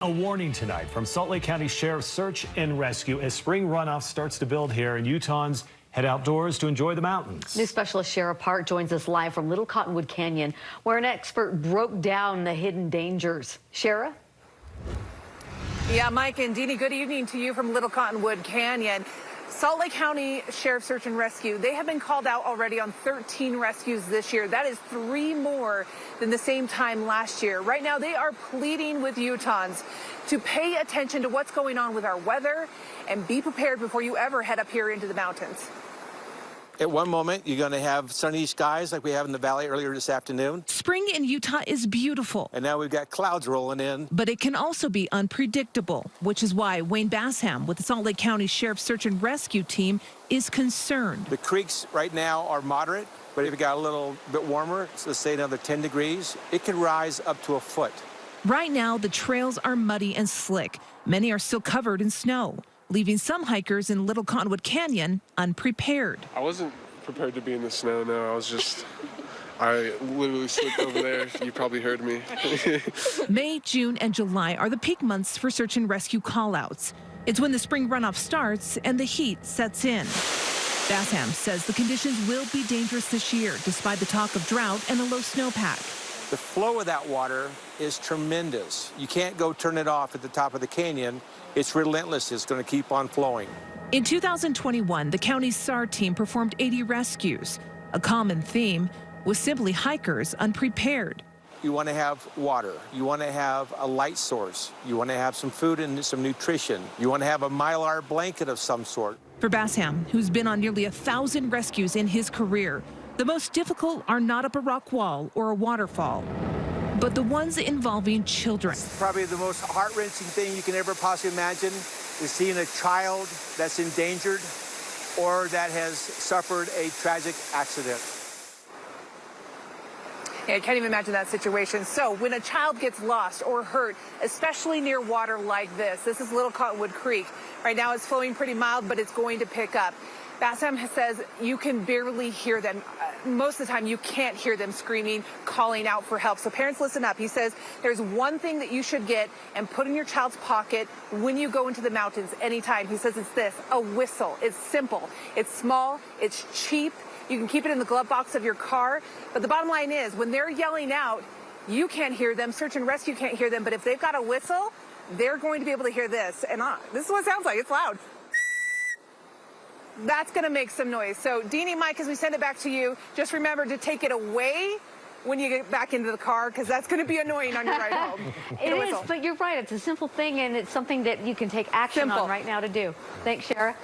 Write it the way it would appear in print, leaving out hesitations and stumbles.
A warning tonight from Salt Lake County Sheriff's Search and Rescue as spring runoff starts to build here and Utahns head outdoors to enjoy the mountains. News specialist Shara Park joins us live from Little Cottonwood Canyon, where an expert broke down the hidden dangers. Shara? Yeah, Mike and Deanie, good evening to you from Little Cottonwood Canyon. Salt Lake County Sheriff's Search and Rescue, they have been called out already on 13 rescues this year. That is 3 more than the same time last year. Right now, they are pleading with Utahns to pay attention to what's going on with our weather and be prepared before you ever head up here into the mountains. At one moment, you're going to have sunny skies like we have in the valley earlier this afternoon. Spring in Utah is beautiful. And now we've got clouds rolling in. But it can also be unpredictable, which is why Wayne Bassham with the Salt Lake County Sheriff's Search and Rescue Team is concerned. The creeks right now are moderate, but if it got a little bit warmer, so let's say another 10 degrees, it can rise up to a foot. Right now, the trails are muddy and slick. Many are still covered in snow, leaving some hikers in Little Cottonwood Canyon unprepared. I wasn't prepared to be in the snow, no. I literally slipped over there. You probably heard me. May, June, and July are the peak months for search and rescue callouts. It's when the spring runoff starts and the heat sets in. Bassham says the conditions will be dangerous this year, despite the talk of drought and a low snowpack. The flow of that water is tremendous. You can't go turn it off at the top of the canyon. It's relentless. It's going to keep on flowing. In 2021, the county's Sar Team performed 80 rescues. A common theme was simply hikers unprepared. You want to have water. You want to have a light source. You want to have some food and some nutrition. You want to have a mylar blanket of some sort. For Bassham, who's been on nearly 1,000 rescues in his career, the most difficult are not up a rock wall or a waterfall, but the ones involving children. Probably the most heart-wrenching thing you can ever possibly imagine is seeing a child that's endangered or that has suffered a tragic accident. Yeah, I can't even imagine that situation. So when a child gets lost or hurt, especially near water like this is Little Cottonwood Creek. Right now it's flowing pretty mild, but it's going to pick up. Bassham says you can barely hear them. Most of the time, you can't hear them screaming, calling out for help. So parents, listen up. He says there's one thing that you should get and put in your child's pocket when you go into the mountains anytime. He says it's this, a whistle. It's simple. It's small. It's cheap. You can keep it in the glove box of your car. But the bottom line is, when they're yelling out, you can't hear them. Search and rescue can't hear them. But if they've got a whistle, they're going to be able to hear this. And this is what it sounds like. It's loud. That's going to make some noise. So, Deanie, Mike, as we send it back to you, just remember to take it away when you get back into the car, because that's going to be annoying on your ride home. It is, but you're right. It's a simple thing, and it's something that you can take action on right now to do. Thanks, Shara.